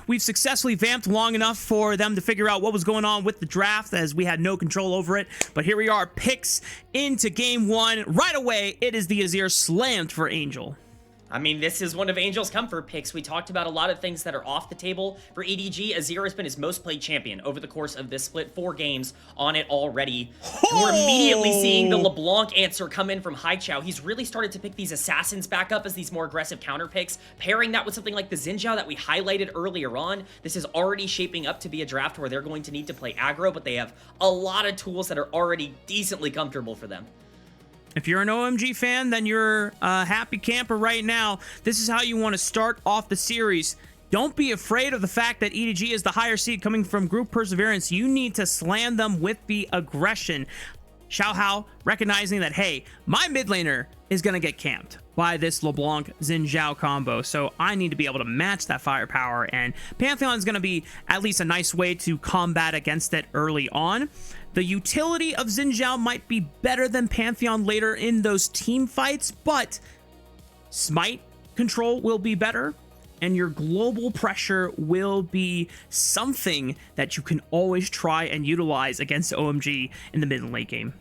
we've successfully vamped long enough for them to figure out what was going on with the draft, as we had no control over it. But here we are, picks into game one. Right away, it is the Azir slammed for Angel. I mean, this is one of Angel's comfort picks. We talked about a lot of things that are off the table for EDG. Azir has been his most played champion over the course of this split. 4 games on it already. And we're immediately seeing the LeBlanc answer come in from Haichao. He's really started to pick these assassins back up as these more aggressive counter picks, pairing that with something like the Xin Zhao that we highlighted earlier on. This is already shaping up to be a draft where they're going to need to play aggro, but they have a lot of tools that are already decently comfortable for them. If you're an OMG fan, then you're a happy camper right now. This is how you want to start off the series. Don't be afraid of the fact that EDG is the higher seed coming from Group Perseverance. You need to slam them with the aggression. Xiaohao recognizing that, hey, my mid laner is going to get camped by this LeBlanc Xin Zhao combo, so I need to be able to match that firepower, and Pantheon is going to be at least a nice way to combat against it early on. The utility of Xin Zhao might be better than Pantheon later in those team fights, but smite control will be better, and your global pressure will be something that you can always try and utilize against OMG in the mid and late game.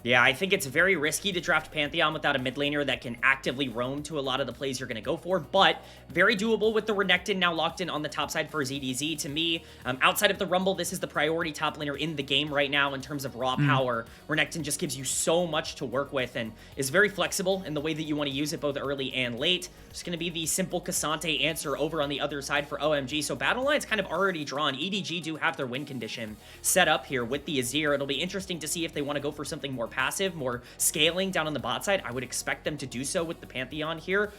Yeah, I think it's very risky to draft Pantheon without a mid laner that can actively roam to a lot of the plays you're going to go for, but very doable with the Renekton now locked in on the top side for ZDZ. To me, outside of the Rumble, this is the priority top laner in the game right now in terms of raw power. Renekton just gives you so much to work with and is very flexible in the way that you want to use it both early and late. Just going to be the simple Cassante answer over on the other side for OMG. So battle line's kind of already drawn. EDG do have their win condition set up here with the Azir. It'll be interesting to see if they want to go for something more passive, more scaling down on the bot side. I would expect them to do so with the Pantheon here.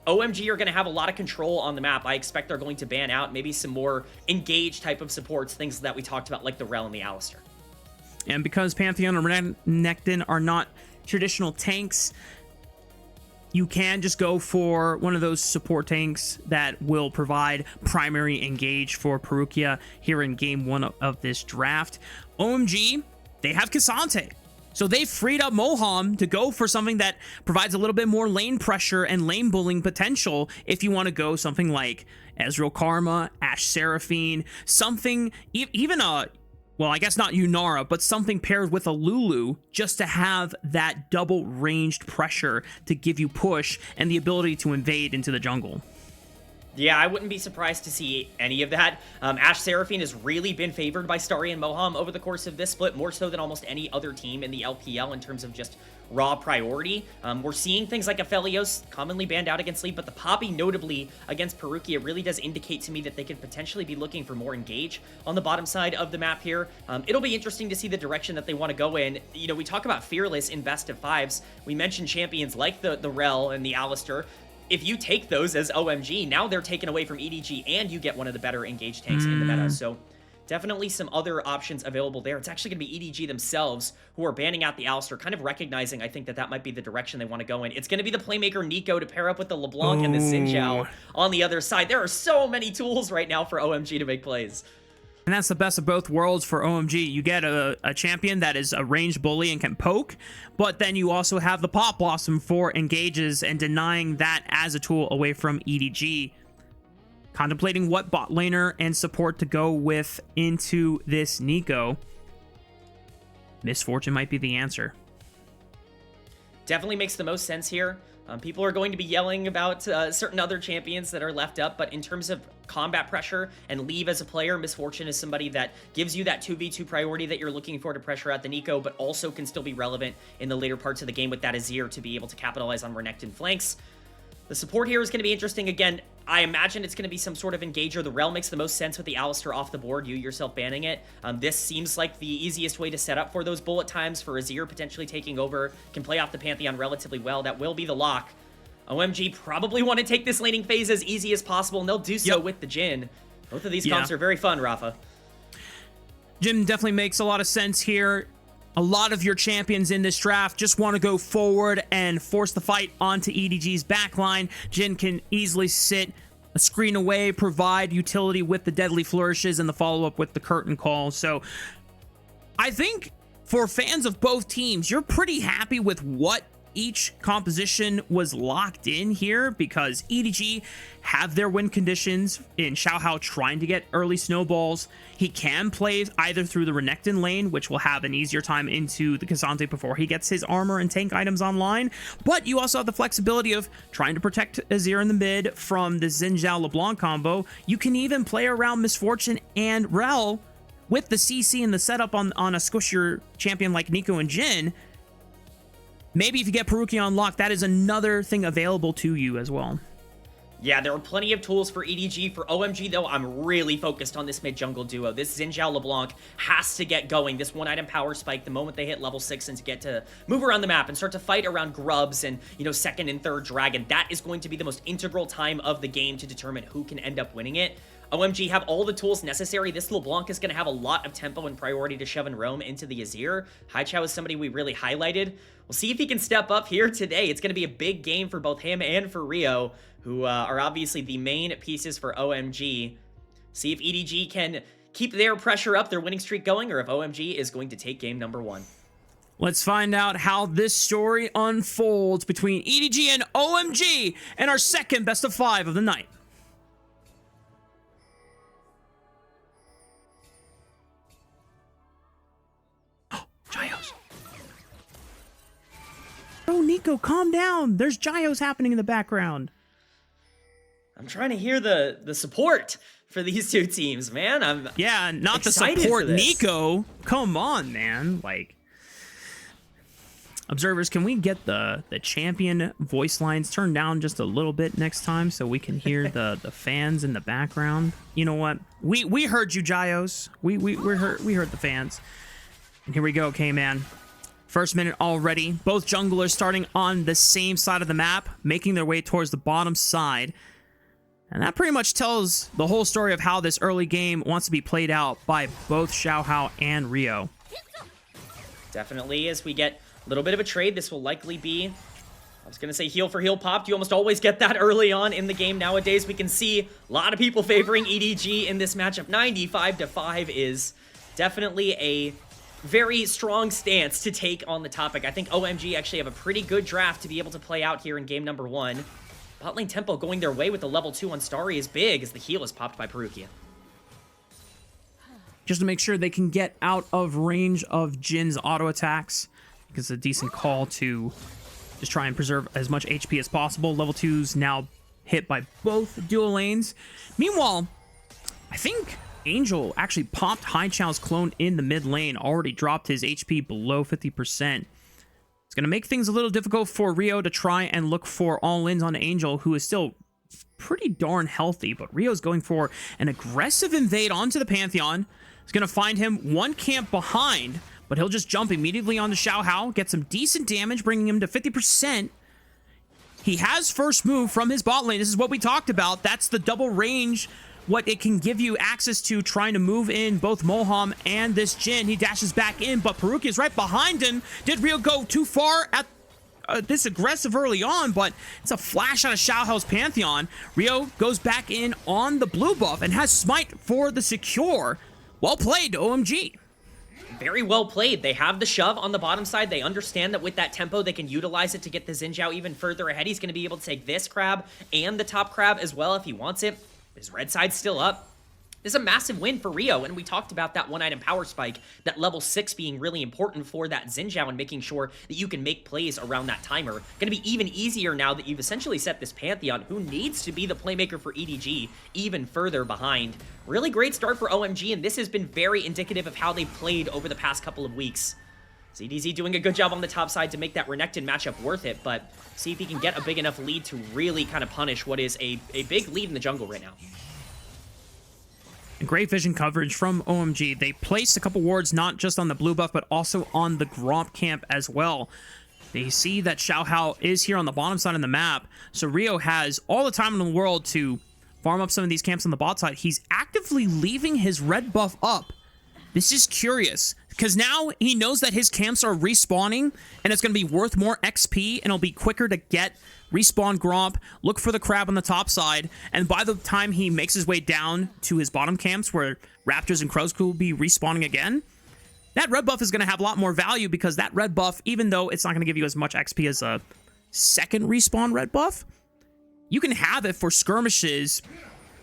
OMG are going to have a lot of control on the map. I expect they're going to ban out maybe some more engaged type of supports, things that we talked about like the Rel and the Alistar. And because Pantheon and Renekton are not traditional tanks, you can just go for one of those support tanks that will provide primary engage for Parukia here in game one of this draft. OMG, they have Cassante. So they freed up Moham to go for something that provides a little bit more lane pressure and lane bullying potential if you want to go something like Ezreal Karma, Ashe Seraphine, something, even a, well, I guess not Yunara, but something paired with a Lulu just to have that double ranged pressure to give you push and the ability to invade into the jungle. Yeah, I wouldn't be surprised to see any of that. Ashe Seraphine has really been favored by Starry and Moham over the course of this split, more so than almost any other team in the LPL in terms of just raw priority. We're seeing things like Aphelios commonly banned out against Leap, but the Poppy notably against Parukia really does indicate to me that they could potentially be looking for more engage on the bottom side of the map here. It'll be interesting to see the direction that they want to go in. You know, we talk about Fearless in best of fives. We mentioned champions like the Rel and the Alistar. If you take those as OMG, now they're taken away from EDG and you get one of the better engaged tanks in the meta. So definitely some other options available there. It's actually going to be EDG themselves who are banning out the Alistar, kind of recognizing, I think, that might be the direction they want to go in. It's going to be the playmaker Nico to pair up with the LeBlanc and the Xin Zhao on the other side. There are so many tools right now for OMG to make plays. And that's the best of both worlds for OMG. You get a champion that is a ranged bully and can poke, but then you also have the Pop Blossom for engages and denying that as a tool away from EDG. Contemplating what bot laner and support to go with into this Nico. Misfortune might be the answer. Definitely makes the most sense here. People are going to be yelling about certain other champions that are left up, but in terms of combat pressure and leave as a player, Misfortune is somebody that gives you that 2v2 priority that you're looking for to pressure out the Nico, but also can still be relevant in the later parts of the game with that Azir to be able to capitalize on Renekton flanks. The support here is going to be interesting. Again, I imagine it's going to be some sort of engager. The Rel makes the most sense with the Alistar off the board, you yourself banning it. This seems like the easiest way to set up for those bullet times for Azir potentially taking over. Can play off the Pantheon relatively well. That will be the lock. OMG probably want to take this laning phase as easy as possible, and they'll do so with the Jhin. Both of these comps are very fun, Raafaa. Jhin definitely makes a lot of sense here. A lot of your champions in this draft just want to go forward and force the fight onto EDG's backline. Jhin can easily sit a screen away, provide utility with the Deadly Flourishes and the follow-up with the Curtain Call. So I think for fans of both teams, you're pretty happy with what each composition was locked in here because EDG have their win conditions in Xiaohao trying to get early snowballs. He can play either through the Renekton lane, which will have an easier time into the Kazante before he gets his armor and tank items online, but you also have the flexibility of trying to protect Azir in the mid from the Xin Zhao LeBlanc combo. You can even play around Misfortune and Rel with the CC and the setup on a squishier champion like Nico and Jin. Maybe if you get Parukia unlocked, that is another thing available to you as well. Yeah, there are plenty of tools for EDG. For OMG, though, I'm really focused on this mid-jungle duo. This Xin Zhao LeBlanc has to get going. This one-item power spike the moment they hit level 6 and to get to move around the map and start to fight around grubs and, you know, second and third dragon. That is going to be the most integral time of the game to determine who can end up winning it. OMG have all the tools necessary. This LeBlanc is going to have a lot of tempo and priority to shove and roam into the Azir. Haichao is somebody we really highlighted. We'll see if he can step up here today. It's going to be a big game for both him and for Rio, who are obviously the main pieces for OMG. See if EDG can keep their pressure up, their winning streak going, or if OMG is going to take game number 1. Let's find out how this story unfolds between EDG and OMG and our second best of 5 of the night. Gios. Oh, Nico, calm down. There's Gios happening in the background. I'm trying to hear the support for these two teams, man. I'm not the excited support for this. Nico. Come on, man. Like, observers, can we get the champion voice lines turned down just a little bit next time so we can hear the fans in the background? You know what? We heard you, Gios. We heard the fans. And here we go, Kman. First minute already. Both junglers starting on the same side of the map, making their way towards the bottom side. And that pretty much tells the whole story of how this early game wants to be played out by both Xiaohao and Rio. Definitely, as we get a little bit of a trade, this will likely be, I was going to say heal for heal popped. You almost always get that early on in the game nowadays. We can see a lot of people favoring EDG in this matchup. 95-5 is definitely a very strong stance to take on the topic. I think OMG actually have a pretty good draft to be able to play out here in game number 1. Bot lane tempo going their way with the level 2 on Starry is big as the heal is popped by Parukia. Just to make sure they can get out of range of Jin's auto attacks, because it's a decent call to just try and preserve as much HP as possible. Level 2's now hit by both dual lanes. Meanwhile, I think Angel actually popped Haichao's clone in the mid lane, already dropped his HP below 50%. It's going to make things a little difficult for Rio to try and look for all-ins on Angel, who is still pretty darn healthy, but Rio's going for an aggressive invade onto the Pantheon. He's going to find him one camp behind, but he'll just jump immediately onto Xiaohao, get some decent damage, bringing him to 50%. He has first move from his bot lane. This is what we talked about. That's the double range, what it can give you access to trying to move in both Moham and this Jin. He dashes back in, but Parukia is right behind him. Did Rio go too far at this aggressive early on, but it's a flash out of Xiaohao's Pantheon. Rio goes back in on the blue buff and has Smite for the secure. Well played, OMG. Very well played. They have the shove on the bottom side. They understand that with that tempo, they can utilize it to get the Xin Zhao even further ahead. He's going to be able to take this crab and the top crab as well if he wants it. His red side's still up. This is a massive win for Rio, and we talked about that one-item power spike, that level 6 being really important for that Xin Zhao and making sure that you can make plays around that timer. Going to be even easier now that you've essentially set this Pantheon, who needs to be the playmaker for EDG, even further behind. Really great start for OMG, and this has been very indicative of how they played over the past couple of weeks. ZDZ doing a good job on the top side to make that Renekton matchup worth it, but see if he can get a big enough lead to really kind of punish what is a big lead in the jungle right now. Great vision coverage from OMG. They placed a couple wards not just on the blue buff, but also on the Gromp camp as well. They see that Xiaohao is here on the bottom side of the map, so Rio has all the time in the world to farm up some of these camps on the bot side. He's actively leaving his red buff up. This is curious, because now he knows that his camps are respawning, and it's going to be worth more XP, and it'll be quicker to get respawn Gromp, look for the crab on the top side, and by the time he makes his way down to his bottom camps, where Raptors and Crows will be respawning again, that red buff is going to have a lot more value because that red buff, even though it's not going to give you as much XP as a second respawn red buff, you can have it for skirmishes,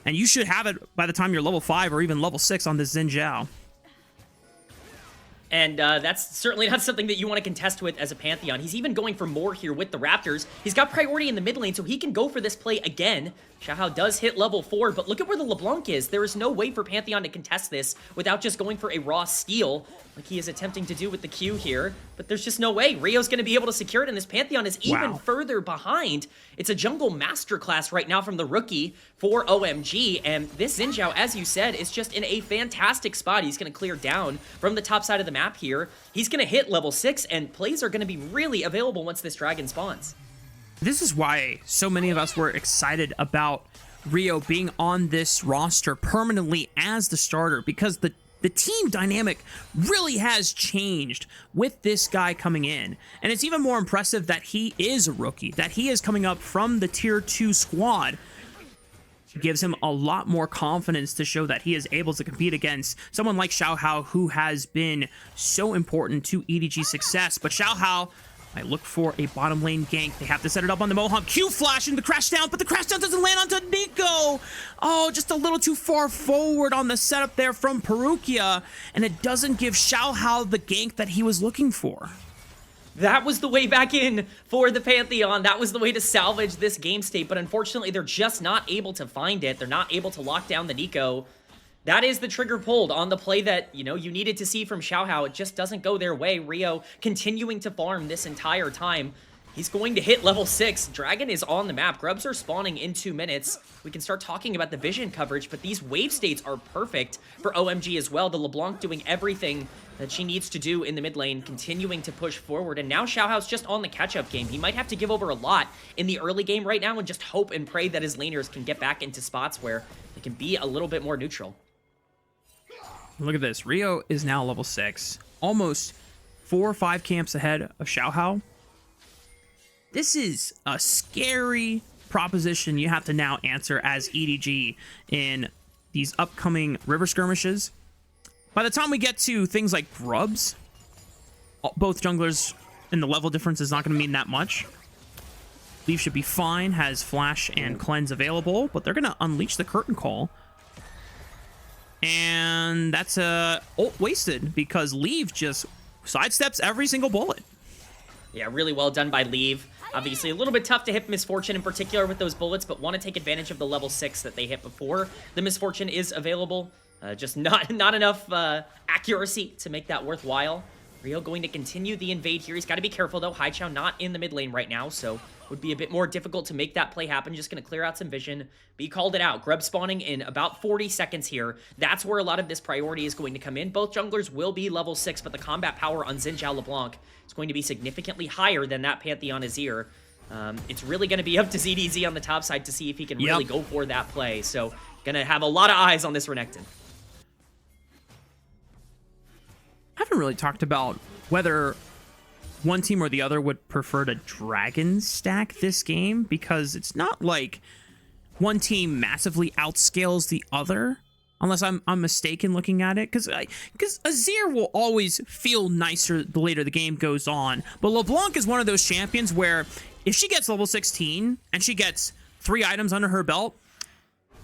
and you should have it by the time you're level 5 or even level 6 on this Xin Zhao. And that's certainly not something that you want to contest with as a Pantheon. He's even going for more here with the Raptors. He's got priority in the mid lane, so he can go for this play again. Xiaohao does hit level 4, but look at where the LeBlanc is. There is no way for Pantheon to contest this without just going for a raw steal, like he is attempting to do with the Q here. But there's just no way. Rio's going to be able to secure it, and this Pantheon is even further behind. It's a jungle masterclass right now from the rookie for OMG, and this Xin Zhao, as you said, is just in a fantastic spot. He's going to clear down from the top side of the map here. He's going to hit level 6, and plays are going to be really available once this dragon spawns. This is why so many of us were excited about Rio being on this roster permanently as the starter, because the team dynamic really has changed with this guy coming in. And it's even more impressive that he is a rookie, that he is coming up from the tier 2 squad. It gives him a lot more confidence to show that he is able to compete against someone like Xiaohao, who has been so important to EDG's success. But Xiaohao might look for a bottom lane gank. They have to set it up on the Moham. Q flash into the crash down, but the crash down doesn't land onto Nico. Oh, just a little too far forward on the setup there from Parukia, and it doesn't give Xiaohao the gank that he was looking for. That was the way back in for the Pantheon. That was the way to salvage this game state, but unfortunately, they're just not able to find it. They're not able to lock down the Nico. That is the trigger pulled on the play that, you needed to see from Xiaohao. It just doesn't go their way. Rio continuing to farm this entire time. He's going to hit level 6. Dragon is on the map. Grubs are spawning in 2 minutes. We can start talking about the vision coverage, but these wave states are perfect for OMG as well. The LeBlanc doing everything that she needs to do in the mid lane, continuing to push forward. And now Xiaohao's just on the catch-up game. He might have to give over a lot in the early game right now and just hope and pray that his laners can get back into spots where they can be a little bit more neutral. Look at this. Rio is now level 6, almost 4 or 5 camps ahead of Xiaohao. This is a scary proposition you have to now answer as EDG in these upcoming river skirmishes. By the time we get to things like grubs, both junglers and the level difference is not going to mean that much. Leaf should be fine, has flash and cleanse available, but they're going to unleash the curtain call. And that's ult wasted because Leave just sidesteps every single bullet. Yeah, really well done by Leave. Obviously, a little bit tough to hit Misfortune in particular with those bullets, but want to take advantage of the level 6 that they hit before the Misfortune is available. Just not enough accuracy to make that worthwhile. Rio going to continue the invade here. He's got to be careful, though. Haichao not in the mid lane right now, so would be a bit more difficult to make that play happen. Just going to clear out some vision. But he called it out. Grub spawning in about 40 seconds here. That's where a lot of this priority is going to come in. Both junglers will be level 6, but the combat power on Xin Zhao LeBlanc is going to be significantly higher than that Pantheon Azir. It's really going to be up to ZDZ on the top side to see if he can really go for that play. So going to have a lot of eyes on this Renekton. I haven't really talked about whether one team or the other would prefer to dragon stack this game, because it's not like one team massively outscales the other, unless I'm mistaken looking at it, because Azir will always feel nicer the later the game goes on, but LeBlanc is one of those champions where if she gets level 16 and she gets 3 items under her belt,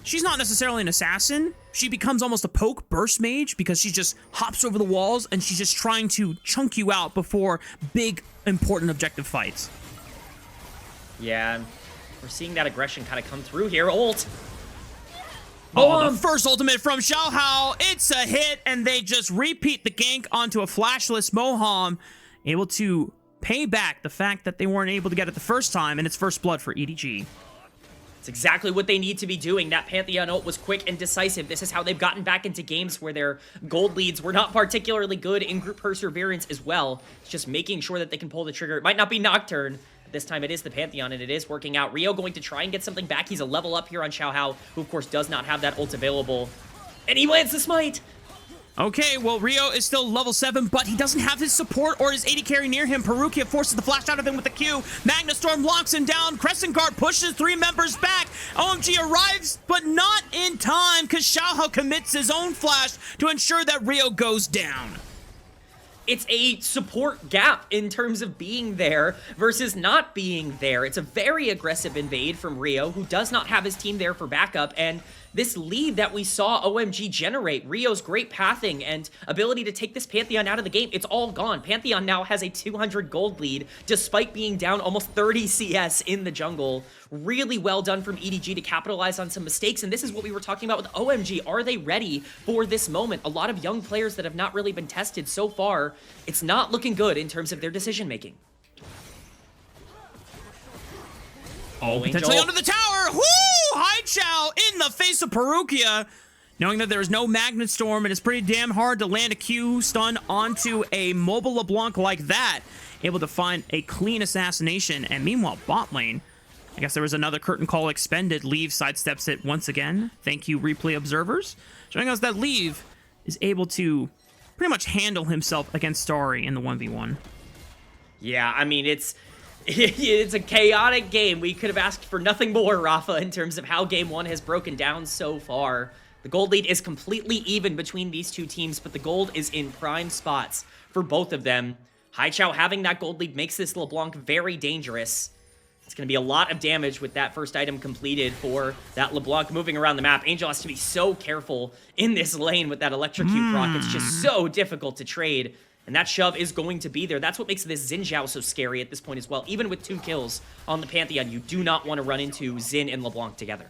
she's not necessarily an assassin. She becomes almost a poke burst mage because she just hops over the walls and she's just trying to chunk you out before big, important objective fights. Yeah, we're seeing that aggression kind of come through here. Ult. Oh, the first ultimate from Xiaohao. It's a hit, and they just repeat the gank onto a flashless Moham, able to pay back the fact that they weren't able to get it the first time, and it's first blood for EDG. It's exactly what they need to be doing. That Pantheon ult was quick and decisive. This is how they've gotten back into games where their gold leads were not particularly good in group perseverance as well. It's just making sure that they can pull the trigger. It might not be Nocturne. This time it is the Pantheon, and it is working out. Rio going to try and get something back. He's a level up here on Xiaohao, who of course does not have that ult available. And he lands the smite! Okay, well, Rio is still level 7, but he doesn't have his support or his AD carry near him. Parukia forces the flash out of him with the Q. Magnastorm locks him down. Crescent Guard pushes 3 members back. OMG arrives, but not in time, because Xiaohao commits his own flash to ensure that Rio goes down. it's a support gap in terms of being there versus not being there. It's a very aggressive invade from Rio, who does not have his team there for backup, and this lead that we saw OMG generate, Rio's great pathing and ability to take this Pantheon out of the game, it's all gone. Pantheon now has a 200 gold lead, despite being down almost 30 CS in the jungle. Really well done from EDG to capitalize on some mistakes, and this is what we were talking about with OMG. Are they ready for this moment? A lot of young players that have not really been tested so far. It's not looking good in terms of their decision making. Oh, potentially under the tower. Woo! Haichao in the face of Parukia. Knowing that there's no Magnet Storm, and it's pretty damn hard to land a Q stun onto a mobile LeBlanc like that. Able to find a clean assassination. And meanwhile, bot lane, I guess there was another curtain call expended. Leave sidesteps it once again. Thank you, replay observers. Showing us that Leave is able to pretty much handle himself against Starry in the 1v1. Yeah, I mean, it's a chaotic game. We could have asked for nothing more, Raafaa, in terms of how Game 1 has broken down so far. The gold lead is completely even between these two teams, but the gold is in prime spots for both of them. Haichao having that gold lead makes this LeBlanc very dangerous. It's going to be a lot of damage with that first item completed for that LeBlanc moving around the map. Angel has to be so careful in this lane with that electrocute proc. It's just so difficult to trade. And that shove is going to be there. That's what makes this Xin Zhao so scary at this point as well. Even with 2 kills on the Pantheon, you do not want to run into Xin and LeBlanc together.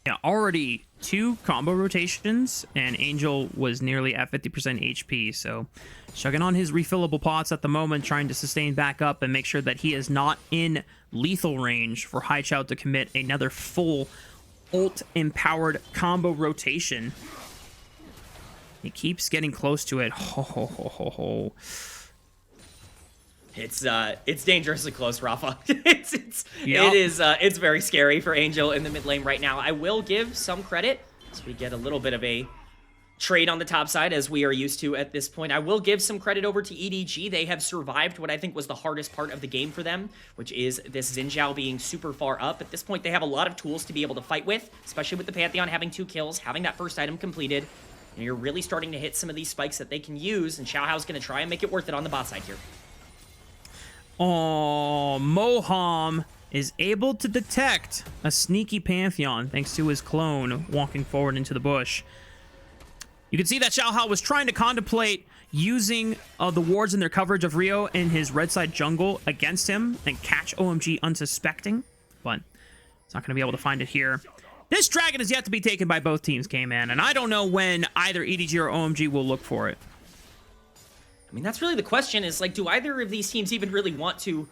Yeah, already 2 combo rotations, and Angel was nearly at 50% HP, so chugging on his refillable pots at the moment, trying to sustain back up and make sure that he is not in lethal range for Haichao to commit another full ult-empowered combo rotation. He keeps getting close to it. Ho, ho, ho, ho, ho. It's dangerously close, Raafaa. It's very scary for Angel in the mid lane right now. I will give some credit, so we get a little bit of a trade on the top side as we are used to at this point. I will give some credit over to EDG. They have survived what I think was the hardest part of the game for them, which is this Xin Zhao being super far up. At this point, they have a lot of tools to be able to fight with, especially with the Pantheon having 2 kills, having that first item completed. And you're really starting to hit some of these spikes that they can use, and Xiaohao's going to try and make it worth it on the bot side here. Oh, Moham is able to detect a sneaky Pantheon thanks to his clone walking forward into the bush. You can see that Xiaohao was trying to contemplate using the wards in their coverage of Rio in his red side jungle against him and catch OMG unsuspecting, but it's not going to be able to find it here. This dragon is yet to be taken by both teams, Kman, and I don't know when either EDG or OMG will look for it. I mean, that's really the question, is like, do either of these teams even really want to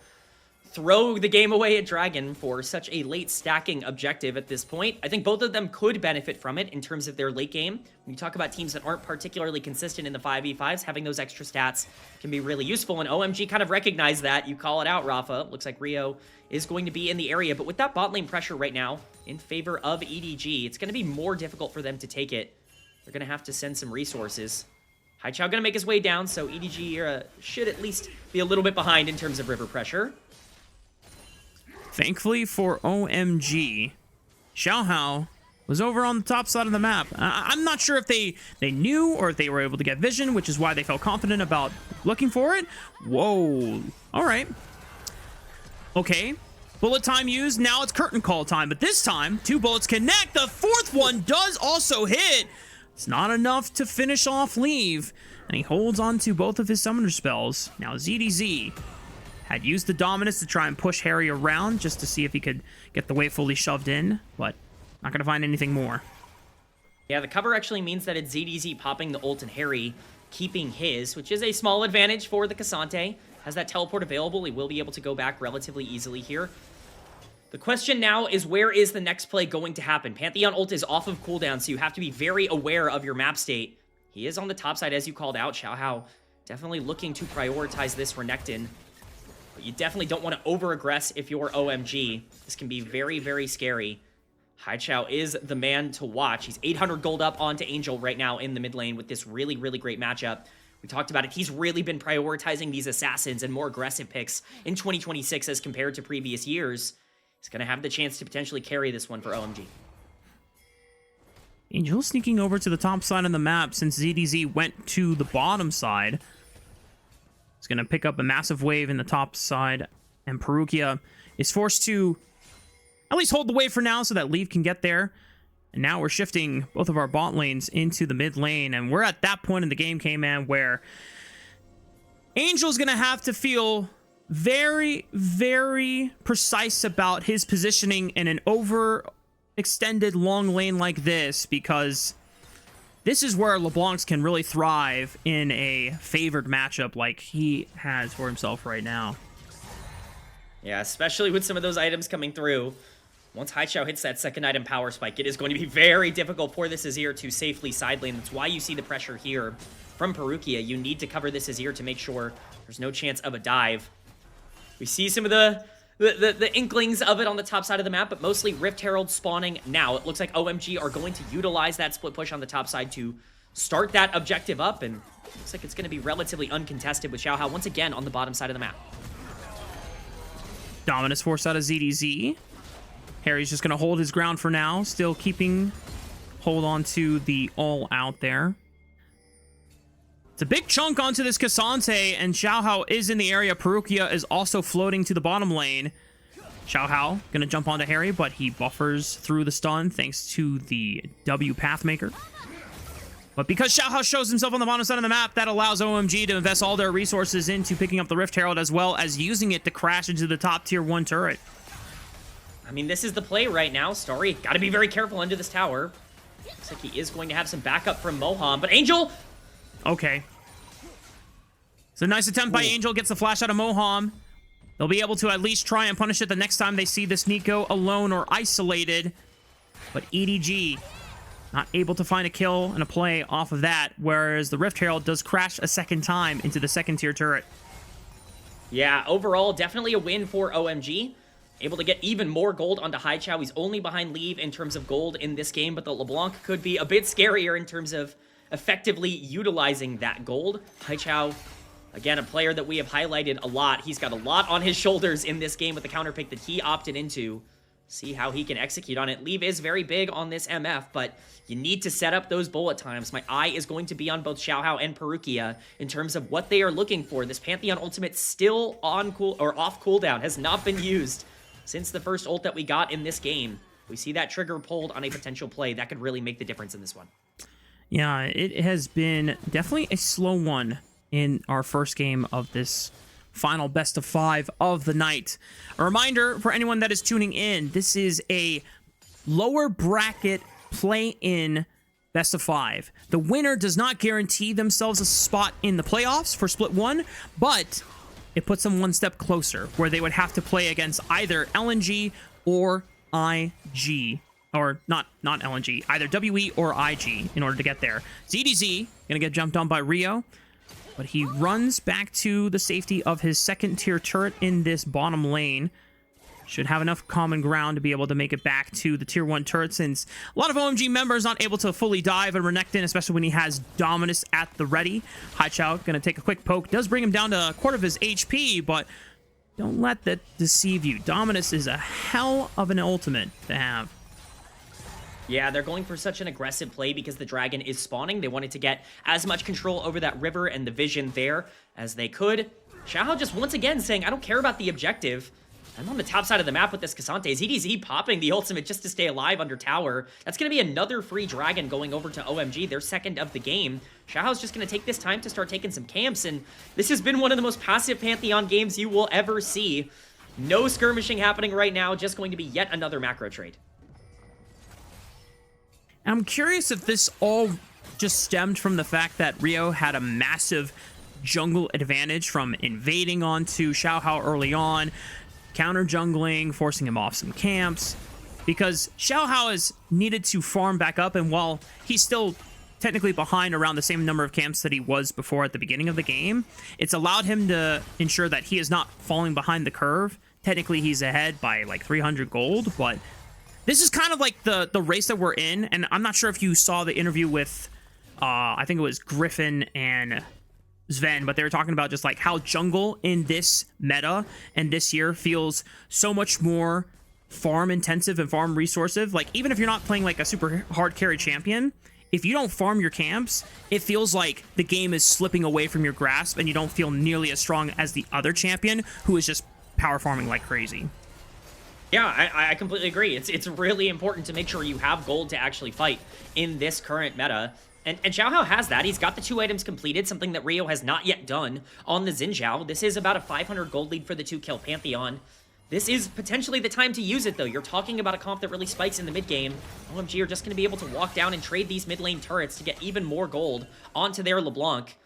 throw the game away at Dragon for such a late stacking objective at this point? I think both of them could benefit from it in terms of their late game. When you talk about teams that aren't particularly consistent in the 5v5s, having those extra stats can be really useful, and OMG kind of recognized that. You call it out, Raafaa. Looks like Rio is going to be in the area, but with that bot lane pressure right now in favor of EDG, it's going to be more difficult for them to take it. They're going to have to send some resources. Haichao going to make his way down, so EDG should at least be a little bit behind in terms of river pressure. Thankfully for OMG, Xiaohao was over on the top side of the map. I'm not sure if they knew or if they were able to get vision, which is why they felt confident about looking for it. Whoa. All right. Okay. Bullet time used. Now it's curtain call time, but this time 2 bullets connect. The 4th one does also hit. It's not enough to finish off Leave, and he holds on to both of his summoner spells. Now ZDZ had used the Dominus to try and push Hery around just to see if he could get the wave fully shoved in, but not going to find anything more. Yeah, the cover actually means that it's ZDZ popping the ult and Hery keeping his, which is a small advantage for the Cassante. Has that teleport available, he will be able to go back relatively easily here. The question now is, where is the next play going to happen? Pantheon ult is off of cooldown, so you have to be very aware of your map state. He is on the top side, as you called out. Xiaohao definitely looking to prioritize this Renekton. But you definitely don't want to over-aggress if you're OMG. This can be very, very scary. Haichao is the man to watch. He's 800 gold up onto Angel right now in the mid lane with this really, really great matchup. We talked about it. He's really been prioritizing these assassins and more aggressive picks in 2026 as compared to previous years. He's going to have the chance to potentially carry this one for OMG. Angel sneaking over to the top side of the map since ZDZ went to the bottom side. It's going to pick up a massive wave in the top side, and Parukia is forced to at least hold the wave for now so that Leave can get there. And now we're shifting both of our bot lanes into the mid lane, and we're at that point in the game, Kman, where Angel's going to have to feel very, very precise about his positioning in an overextended long lane like this, because this is where LeBlancs can really thrive in a favored matchup like he has for himself right now. Yeah, especially with some of those items coming through. Once Haichao hits that second item power spike, it is going to be very difficult for this Azir to safely side lane. That's why you see the pressure here from Parukia. You need to cover this Azir to make sure there's no chance of a dive. We see some of the inklings of it on the top side of the map, but mostly Rift Herald spawning now. It looks like OMG are going to utilize that split push on the top side to start that objective up, and looks like it's going to be relatively uncontested with Xiaohao once again on the bottom side of the map. Dominus forced out of ZDZ. Hery's just going to hold his ground for now, still keeping hold on to the all out there. It's a big chunk onto this K'Sante, and Xiaohao is in the area. Parukia is also floating to the bottom lane. Xiaohao going to jump onto Hery, but he buffers through the stun thanks to the W Pathmaker. But because Xiaohao shows himself on the bottom side of the map, that allows OMG to invest all their resources into picking up the Rift Herald, as well as using it to crash into the top tier 1 turret. I mean, this is the play right now. Starry got to be very careful under this tower. Looks like he is going to have some backup from Moham, but Angel... Okay. It's a nice attempt by Angel, gets the flash out of Moham. They'll be able to at least try and punish it the next time they see this Nico alone or isolated. But EDG not able to find a kill and a play off of that, whereas the Rift Herald does crash a second time into the second tier turret. Yeah, overall, definitely a win for OMG. Able to get even more gold onto Haichao. He's only behind Leave in terms of gold in this game, but the LeBlanc could be a bit scarier in terms of effectively utilizing that gold. Haichao, again, a player that we have highlighted a lot. He's got a lot on his shoulders in this game with the counter pick that he opted into. See how he can execute on it. Leave is very big on this MF, but you need to set up those bullet times. My eye is going to be on both Xiaohao and Parukia in terms of what they are looking for. This Pantheon ultimate still on off cooldown, has not been used since the first ult that we got in this game. We see that trigger pulled on a potential play. That could really make the difference in this one. Yeah, it has been definitely a slow one in our first game of this final best of 5 of the night. A reminder for anyone that is tuning in, this is a lower bracket play-in best of 5. The winner does not guarantee themselves a spot in the playoffs for split 1, but it puts them one step closer, where they would have to play against either LNG or IG. Or not LNG, either WE or IG in order to get there. ZDZ gonna get jumped on by Rio, but he runs back to the safety of his second tier turret in this bottom lane. Should have enough common ground to be able to make it back to the tier 1 turret, since a lot of OMG members not able to fully dive and Renekton, especially when he has Dominus at the ready. Haichao gonna take a quick poke, does bring him down to a quarter of his HP, but don't let that deceive you. Dominus is a hell of an ultimate to have. Yeah, they're going for such an aggressive play because the dragon is spawning. They wanted to get as much control over that river and the vision there as they could. Xiaohao just once again saying, I don't care about the objective. I'm on the top side of the map with this K'Sante. ZDZ popping the ultimate just to stay alive under tower. That's going to be another free dragon going over to OMG, their second of the game. Xiaohao's just going to take this time to start taking some camps, and this has been one of the most passive Pantheon games you will ever see. No skirmishing happening right now, just going to be yet another macro trade. I'm curious if this all just stemmed from the fact that Rio had a massive jungle advantage from invading onto Xiaohao early on, counter jungling, forcing him off some camps, because Xiaohao has needed to farm back up, and while he's still technically behind around the same number of camps that he was before at the beginning of the game, it's allowed him to ensure that he is not falling behind the curve. Technically, he's ahead by like 300 gold, but this is kind of like the race that we're in, and I'm not sure if you saw the interview with, I think it was Griffin and Sven, but they were talking about just like how jungle in this meta and this year feels so much more farm intensive and farm resourceive. Like, even if you're not playing like a super hard carry champion, if you don't farm your camps, it feels like the game is slipping away from your grasp and you don't feel nearly as strong as the other champion who is just power farming like crazy. Yeah, I completely agree. It's really important to make sure you have gold to actually fight in this current meta. And Xiaohao has that. He's got the 2 items completed, something that Rio has not yet done on the Xin Zhao. This is about a 500 gold lead for the 2-kill Pantheon. This is potentially the time to use it, though. You're talking about a comp that really spikes in the mid game. OMG are just going to be able to walk down and trade these mid lane turrets to get even more gold onto their LeBlanc.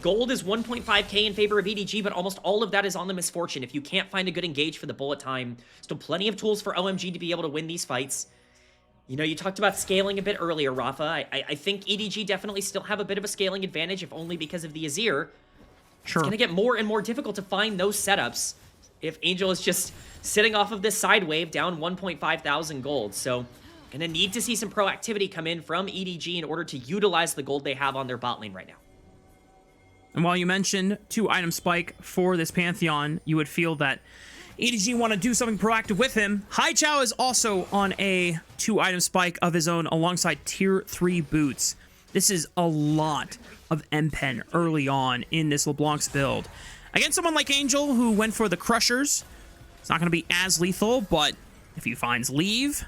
Gold is 1.5k in favor of EDG, but almost all of that is on the misfortune. If you can't find a good engage for the bullet time, still plenty of tools for OMG to be able to win these fights. You know, you talked about scaling a bit earlier, Raafaa. I think EDG definitely still have a bit of a scaling advantage, if only because of the Azir. Sure. It's going to get more and more difficult to find those setups if Angel is just sitting off of this side wave down 1.5 thousand gold. So, going to need to see some proactivity come in from EDG in order to utilize the gold they have on their bot lane right now. And while you mentioned 2-item spike for this Pantheon, you would feel that EDG want to do something proactive with him. Haichao is also on a 2-item spike of his own alongside tier 3 boots. This is a lot of M-Pen early on in this LeBlanc's build. Against someone like Angel who went for the Crushers, it's not going to be as lethal, but if he finds Leave,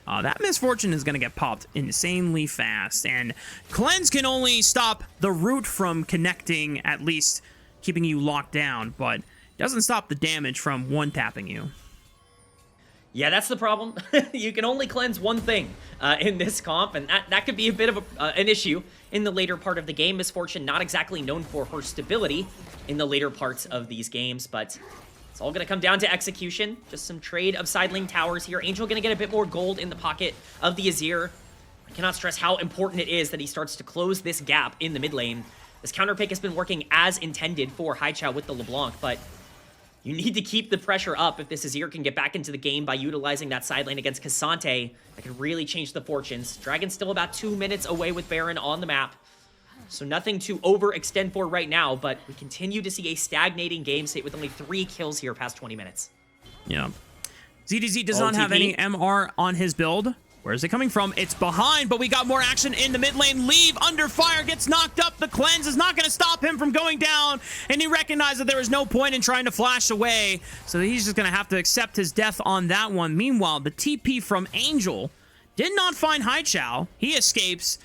that misfortune is going to get popped insanely fast. And Cleanse can only stop the root from connecting, at least keeping you locked down, but doesn't stop the damage from one-tapping you. Yeah, that's the problem. You can only cleanse one thing in this comp, and that could be a bit of an issue in the later part of the game. Misfortune not exactly known for her stability in the later parts of these games, but it's all going to come down to execution. Just some trade of side lane towers here. Angel going to get a bit more gold in the pocket of the Azir. I cannot stress how important it is that he starts to close this gap in the mid lane. This counter pick has been working as intended for Haichao with the LeBlanc, but you need to keep the pressure up if this Azir can get back into the game by utilizing that side lane against K'Sante. That could really change the fortunes. Dragon's still about 2 minutes away with Baron on the map, so nothing to overextend for right now, but we continue to see a stagnating game state with only 3 kills here past 20 minutes. Yeah. ZDZ does not have any MR on his build. Where is it coming from? It's behind, but we got more action in the mid lane. Leave under fire, gets knocked up. The cleanse is not going to stop him from going down, and he recognized that there was no point in trying to flash away, so he's just going to have to accept his death on that one. Meanwhile, the TP from Angel did not find Haichao. He escapes,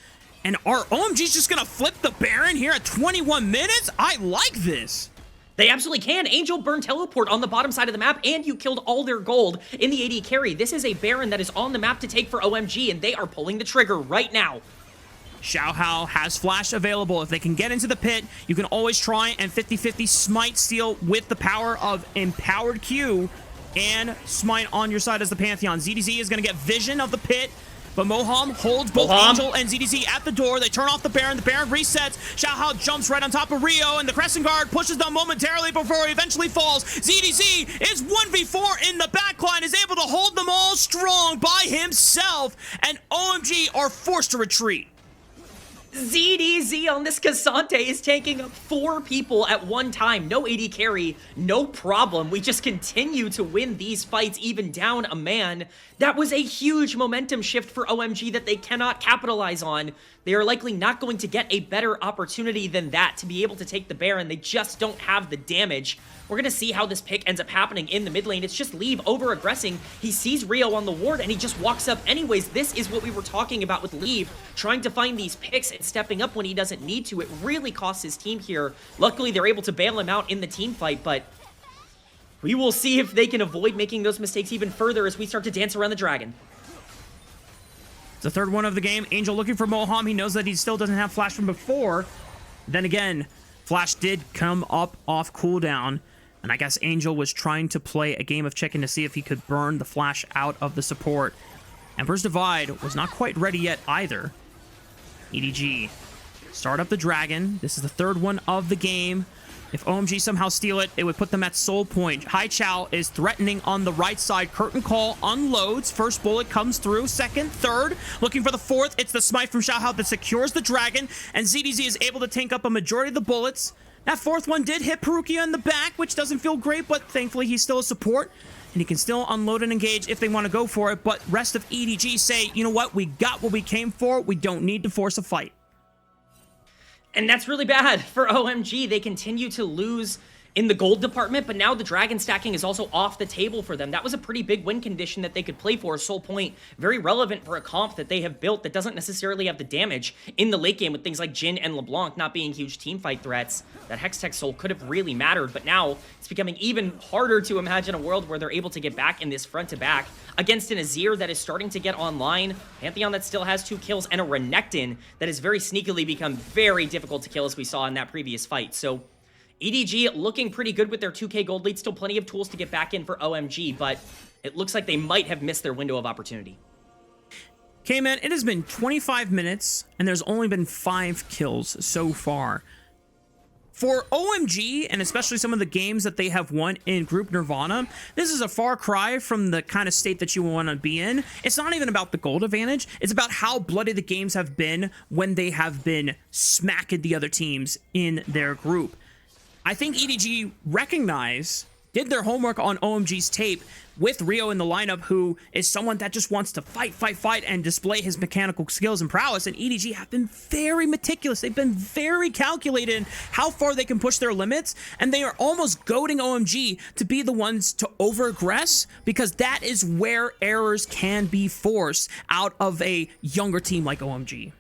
and our OMG's just going to flip the Baron here at 21 minutes? I like this. They absolutely can. Angel burned teleport on the bottom side of the map, and you killed all their gold in the AD carry. This is a Baron that is on the map to take for OMG, and they are pulling the trigger right now. Xiaohao has flash available. If they can get into the pit, you can always try and 50-50 smite steal with the power of empowered Q and smite on your side as the Pantheon. ZDZ is going to get vision of the pit, but Moham holds both Angel and ZDZ at the door. They turn off the Baron resets. Xiaohao jumps right on top of Rio, and the Crescent Guard pushes them momentarily before he eventually falls. ZDZ is 1v4 in the backline, is able to hold them all strong by himself, and OMG are forced to retreat. ZDZ on this K'Sante is taking up 4 people at one time. No AD carry, no problem. We just continue to win these fights even down a man. That was a huge momentum shift for OMG that they cannot capitalize on. They are likely not going to get a better opportunity than that to be able to take the Baron. They just don't have the damage. We're going to see how this pick ends up happening in the mid lane. It's just Leave over-aggressing. He sees Rio on the ward, and he just walks up anyways. This is what we were talking about with Leave, trying to find these picks and stepping up when he doesn't need to. It really costs his team here. Luckily, they're able to bail him out in the team fight, but we will see if they can avoid making those mistakes even further as we start to dance around the dragon. It's the third one of the game. Angel looking for Moham. He knows that he still doesn't have flash from before. Then again, flash did come up off cooldown, and I guess Angel was trying to play a game of chicken to see if he could burn the flash out of the support. Emperor's Divide was not quite ready yet either. EDG start up the dragon. This is the third one of the game. If OMG somehow steal it, it would put them at soul point. Haichao is threatening on the right side. Curtain call unloads. First bullet comes through. Second, third. Looking for the fourth. It's the smite from Xiaohao that secures the dragon. And ZDZ is able to tank up a majority of the bullets. That fourth one did hit Parukia in the back, which doesn't feel great, but thankfully he's still a support. and he can still unload and engage if they want to go for it, but rest of EDG say, you know what, we got what we came for, we don't need to force a fight. And that's really bad for OMG. They continue to lose in the gold department, but now the dragon stacking is also off the table for them. That was a pretty big win condition that they could play for. Soul Point, very relevant for a comp that they have built that doesn't necessarily have the damage in the late game with things like Jhin and LeBlanc not being huge teamfight threats. That Hextech Soul could have really mattered, but now it's becoming even harder to imagine a world where they're able to get back in this front-to-back against an Azir that is starting to get online, Pantheon that still has 2 kills, and a Renekton that has very sneakily become very difficult to kill as we saw in that previous fight. So EDG looking pretty good with their 2k gold lead. Still plenty of tools to get back in for OMG, but it looks like they might have missed their window of opportunity. Kman, it has been 25 minutes, and there's only been 5 kills so far. For OMG, and especially some of the games that they have won in Group Nirvana, this is a far cry from the kind of state that you want to be in. It's not even about the gold advantage. It's about how bloody the games have been when they have been smacking the other teams in their group. I think EDG did their homework on OMG's tape with Rio in the lineup, who is someone that just wants to fight, and display his mechanical skills and prowess. And EDG have been very meticulous. They've been very calculated in how far they can push their limits, and they are almost goading OMG to be the ones to over-aggress, because that is where errors can be forced out of a younger team like OMG.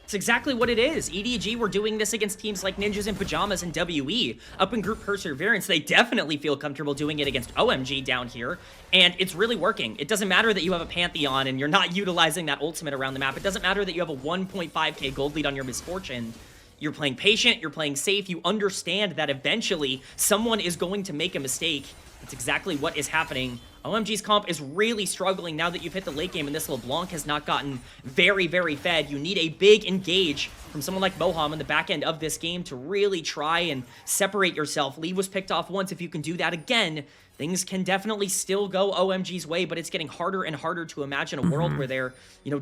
It's exactly what it is. EDG were doing this against teams like Ninjas in Pajamas and WE. Up in Group Perseverance, they definitely feel comfortable doing it against OMG down here, and it's really working. It doesn't matter that you have a Pantheon and you're not utilizing that ultimate around the map. It doesn't matter that you have a 1.5k gold lead on your Misfortune. You're playing patient, you're playing safe, you understand that eventually someone is going to make a mistake. That's exactly what is happening. OMG's comp is really struggling now that you've hit the late game and this LeBlanc has not gotten very, very fed. You need a big engage from someone like Moham in the back end of this game to really try and separate yourself. Lee was picked off once. If you can do that again, things can definitely still go OMG's way, but it's getting harder and harder to imagine a world where their,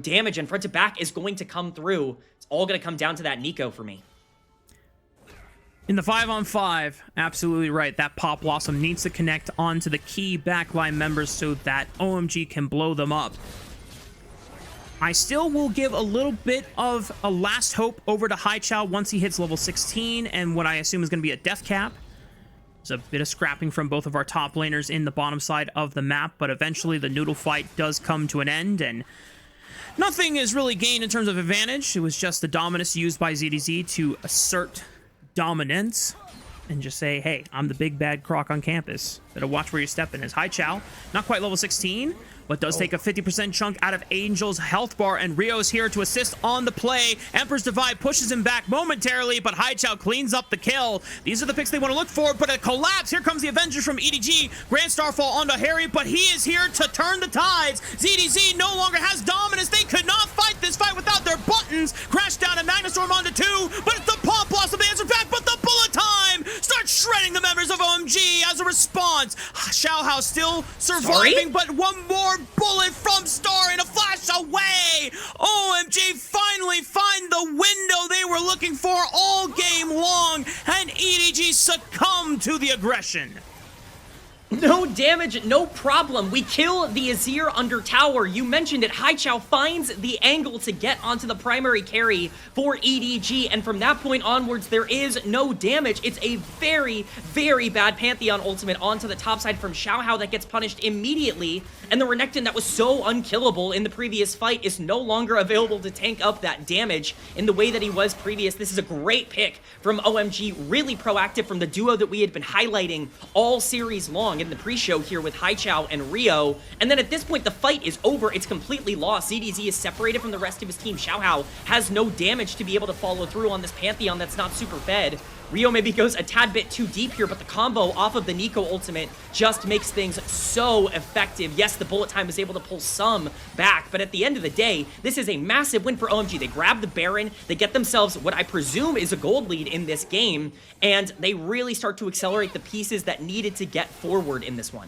damage and front to back is going to come through. It's all going to come down to that Nico for me. In the 5-on-5, absolutely right. That Pop Blossom needs to connect onto the key backline members so that OMG can blow them up. I still will give a little bit of a last hope over to Haichao once he hits level 16 and what I assume is going to be a death cap. There's a bit of scrapping from both of our top laners in the bottom side of the map, but eventually the noodle fight does come to an end, and nothing is really gained in terms of advantage. It was just the dominance used by ZDZ to assert dominance and just say, hey, I'm the big bad croc on campus. Better watch where you're stepping. Is Haichao not quite level 16, but does take a 50% chunk out of Angel's health bar, and Rio's here to assist on the play. Emperor's Divide pushes him back momentarily, but Haichao cleans up the kill. These are the picks they want to look for, but a collapse. Here comes the Avengers from EDG. Grand Starfall onto Hery, but he is here to turn the tides. ZDZ no longer has dominance. They could not fight this fight without their buttons. Crash down and Magnastorm onto 2, but it's the Pop Blossom that answers back, but the bullet time starts shredding the members of OMG as a response. Xiaohao still surviving, but one more bullet from Starry and a flash away. OMG finally find the window they were looking for all game long, and EDG succumbed to the aggression. No damage, no problem. We kill the Azir under tower. You mentioned it. Haichao finds the angle to get onto the primary carry for EDG, and from that point onwards, there is no damage. It's a very, very bad Pantheon ultimate onto the top side from Xiaohao that gets punished immediately, and the Renekton that was so unkillable in the previous fight is no longer available to tank up that damage in the way that he was previous. This is a great pick from OMG, really proactive from the duo that we had been highlighting all series long in the pre-show here with Haichao and Rio. And then at this point, the fight is over. It's completely lost. ZDZ is separated from the rest of his team. Xiaohao has no damage to be able to follow through on this Pantheon that's not super fed. Rio maybe goes a tad bit too deep here, but the combo off of the Nico ultimate just makes things so effective. Yes, the bullet time is able to pull some back, but at the end of the day, this is a massive win for OMG. They grab the Baron, they get themselves what I presume is a gold lead in this game, and they really start to accelerate the pieces that needed to get forward in this one.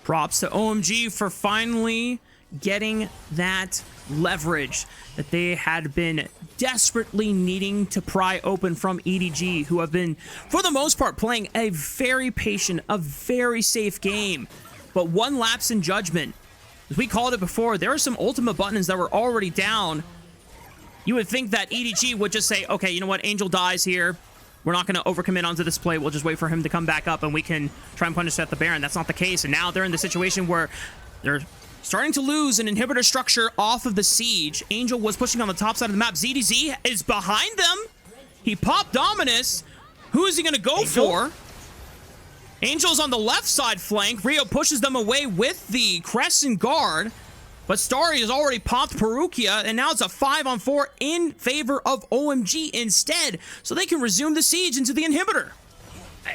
Props to OMG for finally getting that leverage that they had been desperately needing to pry open from EDG, who have been, for the most part, playing a very patient, a very safe game. But one lapse in judgment. As we called it before, there are some ultimate buttons that were already down. You would think that EDG would just say, okay, you know what, Angel dies here. We're not going to overcommit onto this play. We'll just wait for him to come back up and we can try and punish at the Baron. That's not the case. And now they're in the situation where they're starting to lose an inhibitor structure off of the siege. Angel was pushing on the top side of the map. ZDZ is behind them. He popped Dominus. Who is he going to go for? Angel's on the left side flank. Rio pushes them away with the Crescent Guard. But Starry has already popped Parukia, and now it's a 5-on-4 in favor of OMG instead, so they can resume the siege into the inhibitor.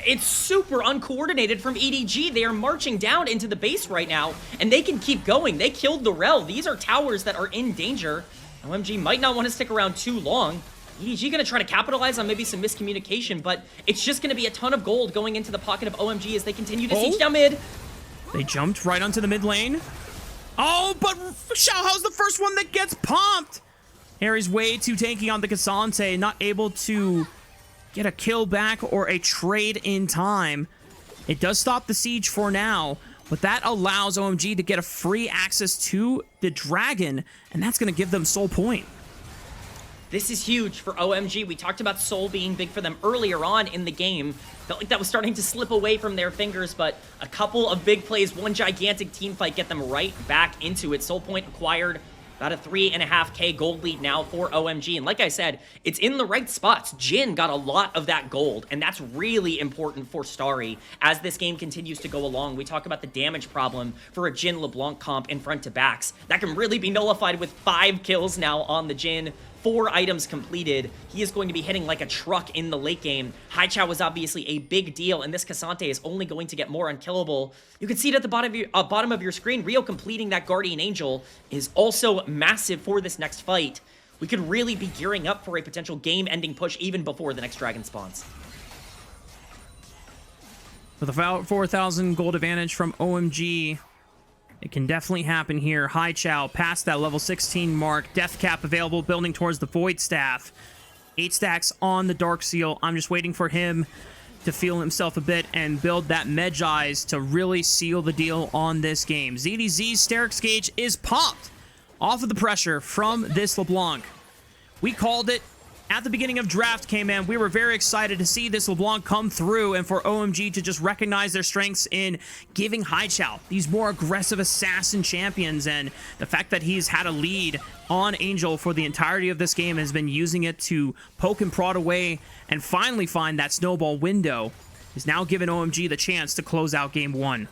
It's super uncoordinated from EDG. They are marching down into the base right now, and they can keep going. They killed the Rel. These are towers that are in danger. OMG might not want to stick around too long. EDG going to try to capitalize on maybe some miscommunication, but it's just going to be a ton of gold going into the pocket of OMG as they continue to siege down mid. They jumped right onto the mid lane. Oh, but Xiaohao's the first one that gets pumped. Hery's way too tanky on the Cassante, not able to get a kill back or a trade in time. It does stop the siege for now, but that allows OMG to get a free access to the dragon, and that's going to give them soul point. This is huge for OMG. We talked about Soul being big for them earlier on in the game. Felt like that was starting to slip away from their fingers, but a couple of big plays, one gigantic team fight, get them right back into it. Soul point acquired, about a 3.5k gold lead now for OMG. And like I said, it's in the right spots. Jhin got a lot of that gold, and that's really important for Starry as this game continues to go along. We talk about the damage problem for a Jhin LeBlanc comp in front to backs. That can really be nullified with 5 kills now on the Jhin. 4 items completed. He is going to be hitting like a truck in the late game. Haichao was obviously a big deal, and this Cassante is only going to get more unkillable. You can see it at the bottom of your screen. Rio completing that Guardian Angel is also massive for this next fight. We could really be gearing up for a potential game-ending push even before the next dragon spawns. With about 4,000 gold advantage from OMG, it can definitely happen here. Haichao past that level 16 mark. Death cap available, building towards the Void Staff. 8 stacks on the Dark Seal. I'm just waiting for him to feel himself a bit and build that Medjai's to really seal the deal on this game. ZDZ's Sterix Gauge is popped off of the pressure from this LeBlanc. We called it at the beginning of draft, Kman. We were very excited to see this LeBlanc come through and for OMG to just recognize their strengths in giving Haichao these more aggressive assassin champions, and the fact that he's had a lead on Angel for the entirety of this game has been using it to poke and prod away and finally find that snowball window is now giving OMG the chance to close out game 1.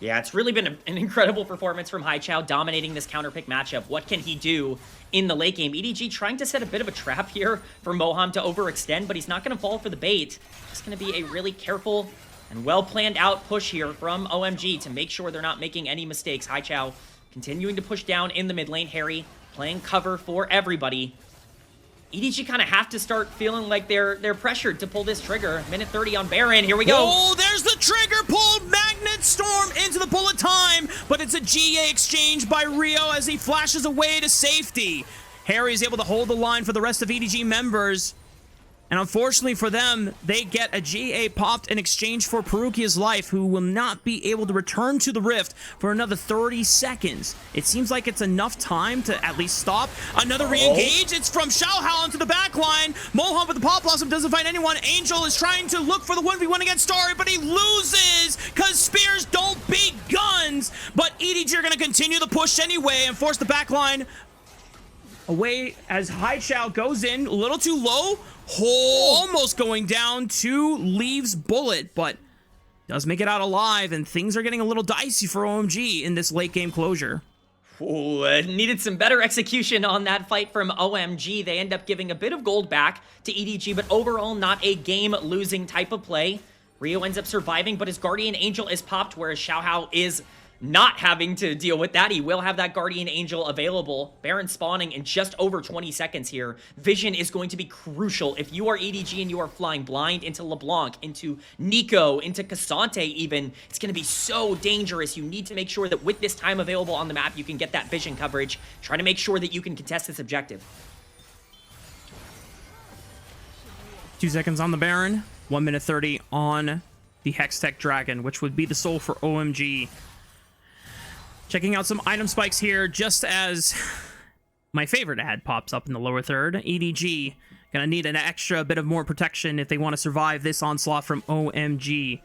Yeah, it's really been an incredible performance from Haichao, dominating this counterpick matchup. What can he do in the late game? EDG trying to set a bit of a trap here for Moham to overextend, but he's not going to fall for the bait. Just going to be a really careful and well-planned out push here from OMG to make sure they're not making any mistakes. Haichao continuing to push down in the mid lane. Hery playing cover for everybody. EDG kind of have to start feeling like they're pressured to pull this trigger. Minute 30 on Baron. Here we go. Oh, there's the trigger pulled. Magnet Storm into the bullet time, but it's a GA exchange by Rio as he flashes away to safety. Hery is able to hold the line for the rest of EDG members. And unfortunately for them, they get a GA popped in exchange for Parukia's life, who will not be able to return to the Rift for another 30 seconds. It seems like it's enough time to at least stop. Another re-engage. It's from Xiaohao into the back line. Moham with the Pop Blossom doesn't find anyone. Angel is trying to look for the 1v1 against Starry, but he loses because spears don't beat guns. But EDG are going to continue the push anyway and force the back line away as Haichao goes in a little too low. Almost going down to Leaves bullet, but does make it out alive, and things are getting a little dicey for OMG in this late game closure. Ooh, needed some better execution on that fight from OMG. They end up giving a bit of gold back to EDG, but overall not a game-losing type of play. Rio ends up surviving, but his Guardian Angel is popped, whereas Xiaohao is not having to deal with that. He will have that Guardian Angel available. Baron spawning in just over 20 seconds here. Vision is going to be crucial. If you are EDG and you are flying blind into LeBlanc, into Nico, into K'Sante even, it's going to be so dangerous. You need to make sure that with this time available on the map, you can get that vision coverage. Try to make sure that you can contest this objective. 2 seconds on the Baron. 1 minute 30 on the Hextech Dragon, which would be the soul for OMG. Checking out some item spikes here, just as my favorite ad pops up in the lower third. EDG gonna need an extra bit of more protection if they want to survive this onslaught from OMG.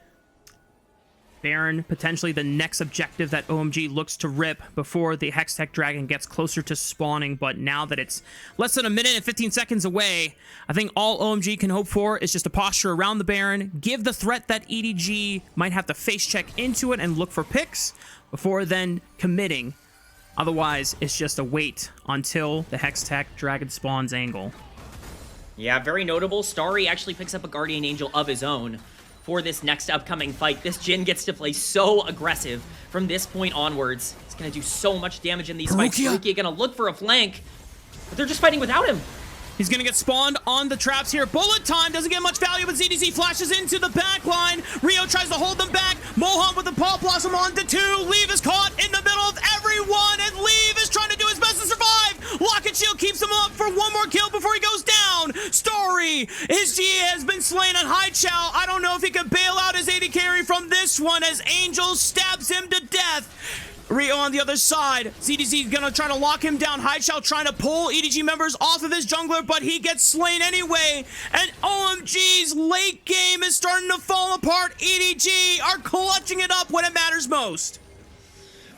Baron, potentially the next objective that OMG looks to rip before the Hextech Dragon gets closer to spawning, but now that it's less than 1 minute and 15 seconds away, I think all OMG can hope for is just a posture around the Baron, give the threat that EDG might have to face check into it and look for picks before then committing. Otherwise, it's just a wait until the Hextech Dragon spawns angle. Yeah, very notable. Starry actually picks up a Guardian Angel of his own for this next upcoming fight. This Jhin gets to play so aggressive from this point onwards. It's going to do so much damage in these fights. Parukia going to look for a flank, but they're just fighting without him. He's going to get spawned on the traps here. Bullet time doesn't get much value, but ZDZ flashes into the back line. Rio tries to hold them back. Moham with the Paw Blossom on to 2. Leave is caught in the middle of everyone, and Leave is trying to do his best to survive. Locket Shield keeps him up for one more kill before he goes down. Starry, his GA has been slain on Haichao. I don't know if he can bail out his AD carry from this one as Angel stabs him to death. Rio on the other side. ZDZ gonna try to lock him down. Haichao trying to pull EDG members off of his jungler, but he gets slain anyway. And OMG's late game is starting to fall apart. EDG are clutching it up when it matters most.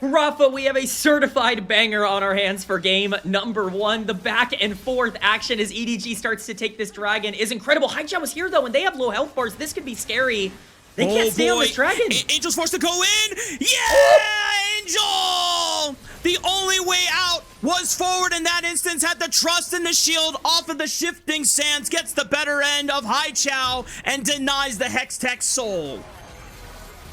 Raafaa, we have a certified banger on our hands for game number 1. The back and forth action as EDG starts to take this dragon is incredible. Haichao is here though, and they have low health bars. This could be scary. They can't stay on this dragon. Angel's forced to go in. Yeah, Angel! The only way out was forward in that instance. Had the trust in the shield off of the shifting sands. Gets the better end of Haichao and denies the Hextech soul.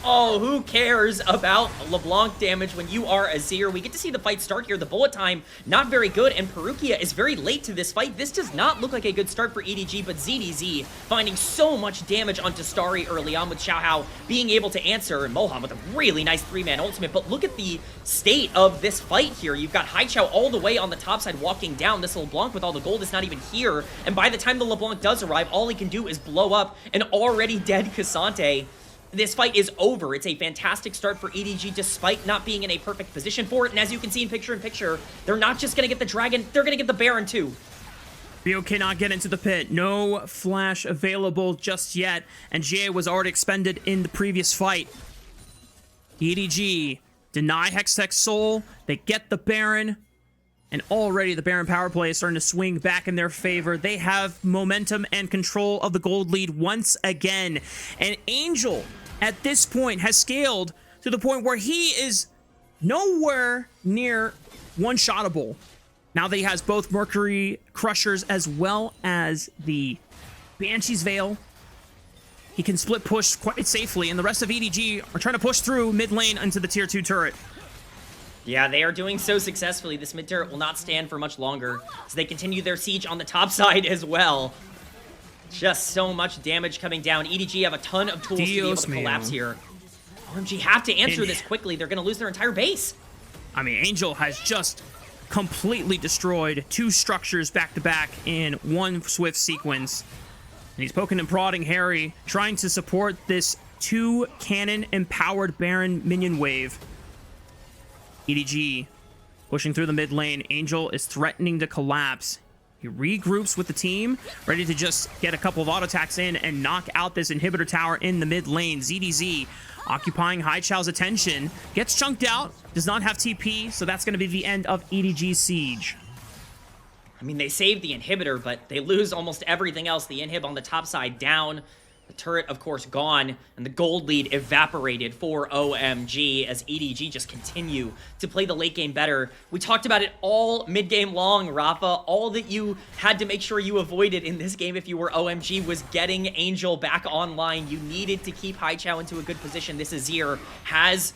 Oh, who cares about LeBlanc damage when you are Azir? We get to see the fight start here. The bullet time, not very good, and Parukia is very late to this fight. This does not look like a good start for EDG, but ZDZ finding so much damage onto Starry early on with Xiaohao being able to answer, and Moham with a really nice 3-man ultimate. But look at the state of this fight here. You've got Haichao all the way on the top side walking down. This LeBlanc with all the gold is not even here, and by the time the LeBlanc does arrive, all he can do is blow up an already dead K'Sante. This fight is over. It's a fantastic start for EDG despite not being in a perfect position for it. And as you can see in picture, they're not just going to get the dragon, they're going to get the Baron too. Rio cannot get into the pit. No flash available just yet. And GA was already expended in the previous fight. EDG deny Hextech soul. They get the Baron. And already the Baron power play is starting to swing back in their favor. They have momentum and control of the gold lead once again. And Angel, at this point, has scaled to the point where he is nowhere near one-shottable. Now that he has both Mercury Crushers as well as the Banshee's Veil, he can split push quite safely. And the rest of EDG are trying to push through mid lane into the tier 2 turret. Yeah, they are doing so successfully. This mid turret will not stand for much longer as they continue their siege on the top side as well. Just so much damage coming down. EDG have a ton of tools to be able to collapse here. OMG have to answer this quickly. They're going to lose their entire base. I mean, Angel has just completely destroyed 2 structures back-to-back in one swift sequence. And he's poking and prodding Hery, trying to support this 2-cannon-empowered Baron minion wave. EDG pushing through the mid lane. Angel is threatening to collapse. He regroups with the team, ready to just get a couple of auto attacks in and knock out this inhibitor tower in the mid lane. ZDZ occupying Haichao's attention, gets chunked out, does not have TP, so that's going to be the end of EDG's siege. I mean, they saved the inhibitor, but they lose almost everything else. The inhib on the top side down. The turret, of course, gone, and the gold lead evaporated for OMG as EDG just continue to play the late game better. We talked about it all mid-game long, Raafaa. All that you had to make sure you avoided in this game if you were OMG was getting Angel back online. You needed to keep Haichao into a good position. This Azir has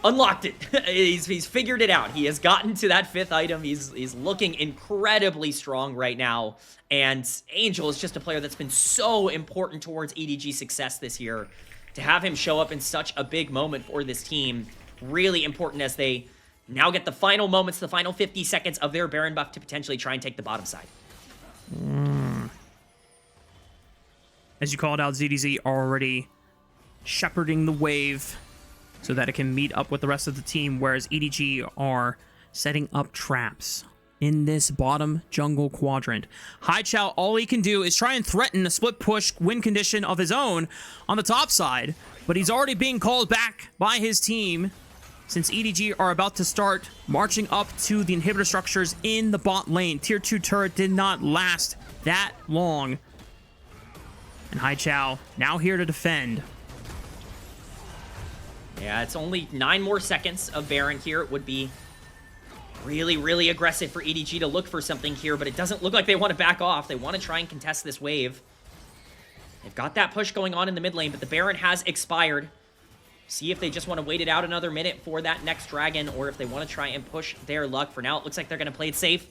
unlocked it. He's figured it out. He has gotten to that 5th item. He's looking incredibly strong right now. And Angel is just a player that's been so important towards EDG success this year. To have him show up in such a big moment for this team, really important as they now get the final moments, the final 50 seconds of their Baron buff to potentially try and take the bottom side. As you called out, ZDZ already shepherding the wave so that it can meet up with the rest of the team, whereas EDG are setting up traps in this bottom jungle quadrant. Haichao, all he can do is try and threaten a split push win condition of his own on the top side, but he's already being called back by his team since EDG are about to start marching up to the inhibitor structures in the bot lane. Tier 2 turret did not last that long. And Haichao now here to defend. Yeah, it's only 9 more seconds of Baron here. It would be really, really aggressive for EDG to look for something here, but it doesn't look like they want to back off. They want to try and contest this wave. They've got that push going on in the mid lane, but the Baron has expired. See if they just want to wait it out another minute for that next dragon, or if they want to try and push their luck. For now, it looks like they're going to play it safe,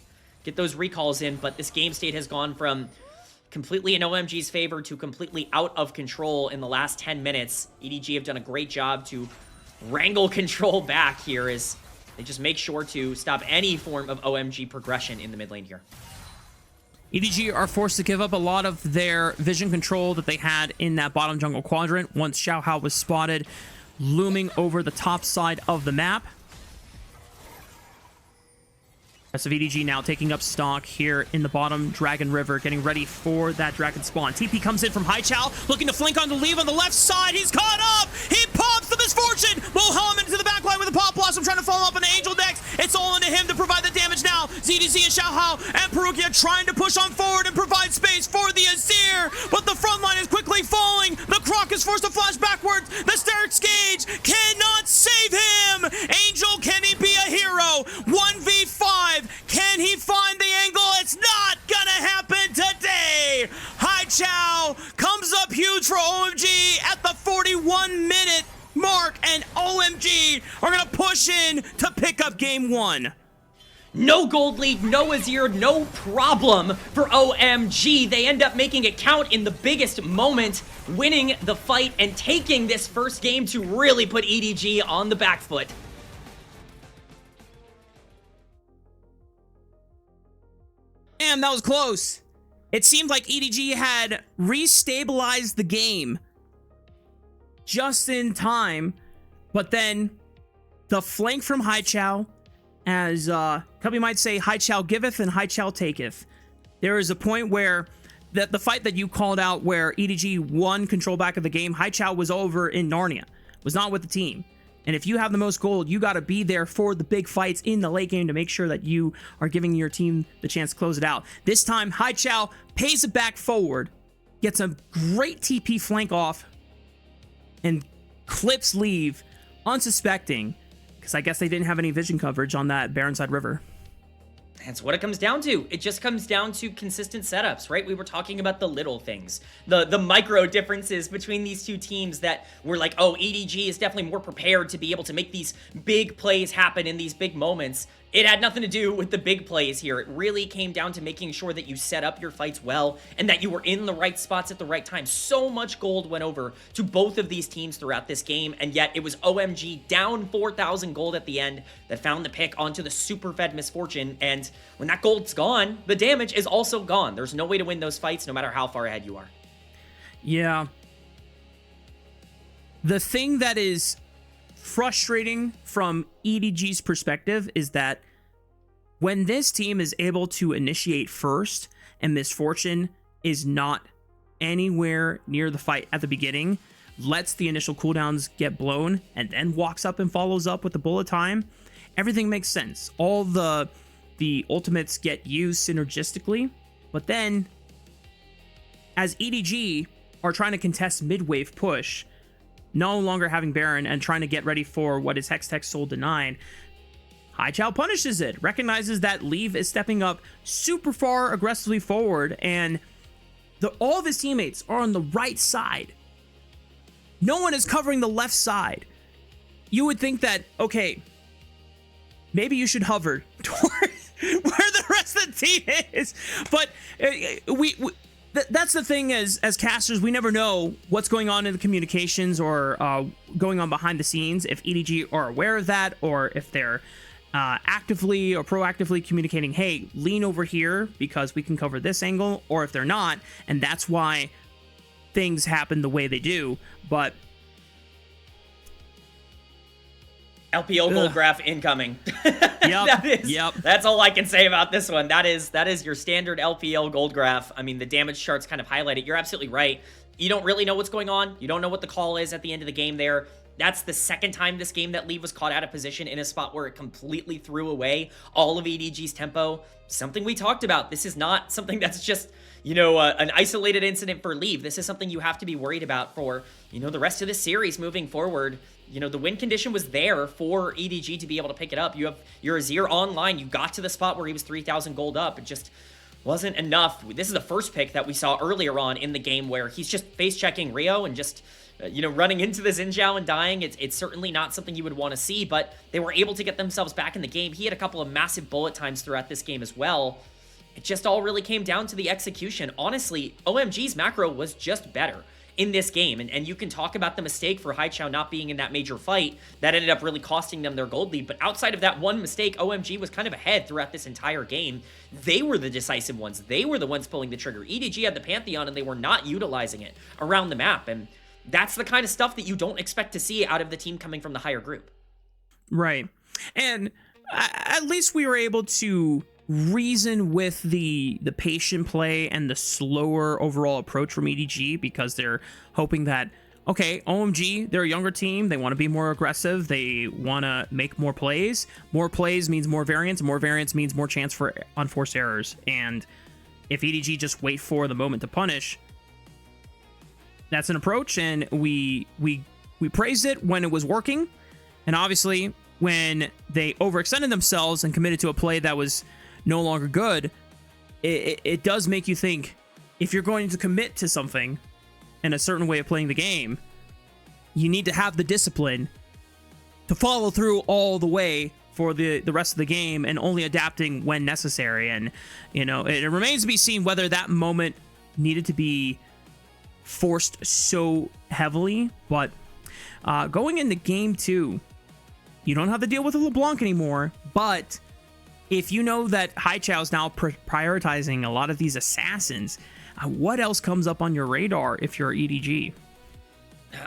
get those recalls in, but this game state has gone from completely in OMG's favor to completely out of control in the last 10 minutes. EDG have done a great job to wrangle control back here as they just make sure to stop any form of OMG progression in the mid lane here. EDG are forced to give up a lot of their vision control that they had in that bottom jungle quadrant once Xiaohao was spotted looming over the top side of the map. Rest of EDG now taking up stock here in the bottom Dragon River, getting ready for that dragon spawn. TP comes in from Haichao, looking to flank on the leave on the left side. He's caught up! He pops the misfortune! Moham into the backline with a pop blossom, trying to follow up on the Angel next. It's all into him to provide the damage now. ZDZ and Xiaohao and Parukia trying to push on forward and provide space for the Azir, but the front line is quickly falling. The Croc is forced to flash backwards. The Starry's Gauge cannot save him! Angel, can he be a hero? 1v5. Can he find the angle? It's not gonna happen today. Haichao comes up huge for OMG at the 41-minute mark, and OMG are gonna push in to pick up game 1. No gold lead, no Azir, no problem for OMG. They end up making it count in the biggest moment, winning the fight and taking this first game to really put EDG on the back foot. Damn, that was close. It seemed like EDG had restabilized the game just in time, but then the flank from Haichao, as Cubby might say, Haichao giveth and Haichao taketh. There is a point where the fight that you called out where EDG won control back of the game, Haichao was over in Narnia, was not with the team. And if you have the most gold, you got to be there for the big fights in the late game to make sure that you are giving your team the chance to close it out. This time, Haichao pays it back forward, gets a great TP flank off, and clips leave unsuspecting, because I guess they didn't have any vision coverage on that Baronside River. That's what it comes down to. It just comes down to consistent setups, right? We were talking about the little things, the micro differences between these two teams that were like, oh, EDG is definitely more prepared to be able to make these big plays happen in these big moments. It had nothing to do with the big plays here. It really came down to making sure that you set up your fights well and that you were in the right spots at the right time. So much gold went over to both of these teams throughout this game, and yet it was OMG down 4,000 gold at the end that found the pick onto the super fed misfortune. And when that gold's gone, the damage is also gone. There's no way to win those fights no matter how far ahead you are. Yeah. The thing that is frustrating from EDG's perspective is that when this team is able to initiate first and Misfortune is not anywhere near the fight at the beginning, lets the initial cooldowns get blown, and then walks up and follows up with the bullet time, everything makes sense. All the ultimates get used synergistically, but then as EDG are trying to contest mid-wave push, no longer having Baron and trying to get ready for what is Hextech Soul Denied, Haichao punishes it, recognizes that Leave is stepping up super far aggressively forward, and all of his teammates are on the right side. No one is covering the left side. you would think that, okay, maybe you should hover toward where the rest of the team is. But that's the thing, as casters, we never know what's going on in the communications or going on behind the scenes, if EDG are aware of that, or if they're actively or proactively communicating, hey, lean over here because we can cover this angle, or if they're not, and that's why things happen the way they do. But LPL gold graph incoming. Yep. That's all I can say about this one. That is your standard LPL gold graph. I mean, the damage charts kind of highlight it. You're absolutely right. You don't really know what's going on. You don't know what the call is at the end of the game there. That's the second time this game that Leave was caught out of position in a spot where it completely threw away all of EDG's tempo. Something we talked about. This is not something that's just, you know, an isolated incident for Leave. This is something you have to be worried about for, you know, the rest of the series moving forward. You know, the win condition was there for EDG to be able to pick it up. You have your Azir online. You got to the spot where he was 3,000 gold up. It just wasn't enough. This is the first pick that we saw earlier on in the game where he's just face-checking Rio and just, you know, running into the Xin Zhao and dying. It's certainly not something you would want to see, but they were able to get themselves back in the game. He had a couple of massive bullet times throughout this game as well. It just all really came down to the execution. Honestly, OMG's macro was just better in this game, and you can talk about the mistake for Haichao not being in that major fight that ended up really costing them their gold lead, but outside of that one mistake, OMG was kind of ahead throughout this entire game. They were the decisive ones. They were the ones pulling the trigger. EDG had the Pantheon, and they were not utilizing it around the map, and that's the kind of stuff that you don't expect to see out of the team coming from the higher group. Right. And at least we were able to reason with the patient play and the slower overall approach from EDG, because they're hoping that, okay, OMG, they're a younger team, they want to be more aggressive, they want to make more plays. More plays means more variance means more chance for unforced errors, and if EDG just wait for the moment to punish, that's an approach, and we praised it when it was working, and obviously when they overextended themselves and committed to a play that was no longer good, it does make you think, if you're going to commit to something and a certain way of playing the game, you need to have the discipline to follow through all the way for the rest of the game, and only adapting when necessary. And, you know, it remains to be seen whether that moment needed to be forced so heavily. But going into game 2, you don't have to deal with a LeBlanc anymore, but if you know that Haichao is now prioritizing a lot of these assassins, what else comes up on your radar if you're EDG?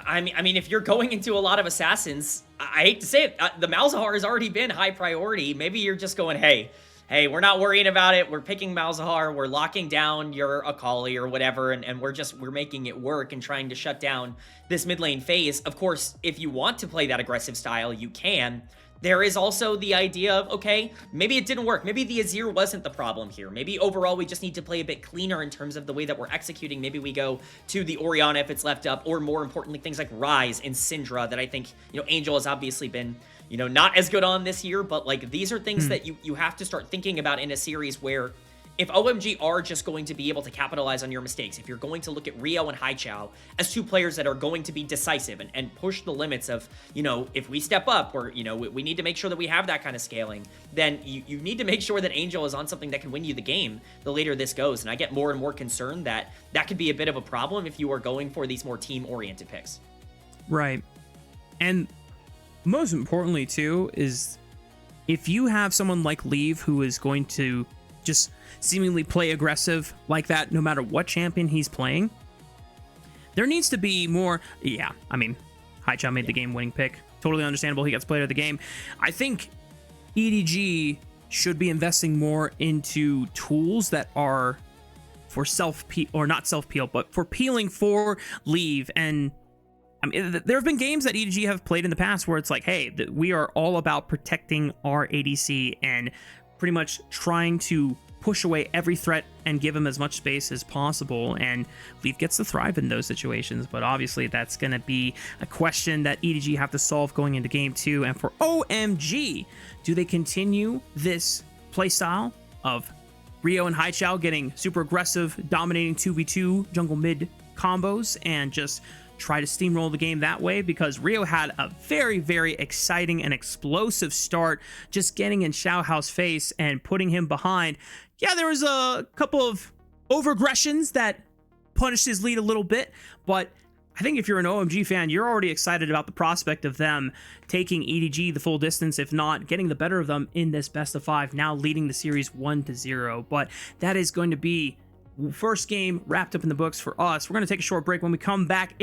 I mean, if you're going into a lot of assassins, I hate to say it, the Malzahar has already been high priority. Maybe you're just going, hey, we're not worrying about it. We're picking Malzahar. We're locking down your Akali or whatever, and we're making it work and trying to shut down this mid lane phase. Of course, if you want to play that aggressive style, you can. There is also the idea of, okay, maybe it didn't work. Maybe the Azir wasn't the problem here. Maybe overall we just need to play a bit cleaner in terms of the way that we're executing. Maybe we go to the Orianna if it's left up, or more importantly, things like Ryze and Syndra that I think, you know, Angel has obviously been, you know, not as good on this year, but like these are things that you have to start thinking about in a series where if OMG are just going to be able to capitalize on your mistakes, if you're going to look at Rio and Haichao as two players that are going to be decisive and push the limits of, you know, if we step up, or, you know, we need to make sure that we have that kind of scaling, then you need to make sure that Angel is on something that can win you the game the later this goes. And I get more and more concerned that that could be a bit of a problem if you are going for these more team-oriented picks. Right. And most importantly, too, is if you have someone like Leave who is going to just seemingly play aggressive like that no matter what champion he's playing, there needs to be more. Yeah, I mean, Haichao made the game-winning pick. Totally understandable. He gets player of the game. I think EDG should be investing more into tools that are for self-peel, or not self-peel, but for peeling for Leave. And I mean, there have been games that EDG have played in the past where it's like, hey, we are all about protecting our ADC and pretty much trying to push away every threat and give him as much space as possible, and Leaf gets to thrive in those situations. But obviously that's going to be a question that EDG have to solve going into game 2. And for OMG, do they continue this playstyle of Rio and Haichao getting super aggressive, dominating 2v2 jungle mid combos, and just try to steamroll the game that way, because Rio had a very, very exciting and explosive start, just getting in Xiaohao's face and putting him behind. Yeah, there was a couple of overaggressions that punished his lead a little bit, but I think if you're an OMG fan, you're already excited about the prospect of them taking EDG the full distance, if not getting the better of them in this best of 5, now leading the series 1-0. But that is going to be first game wrapped up in the books for us. We're going to take a short break. When we come back,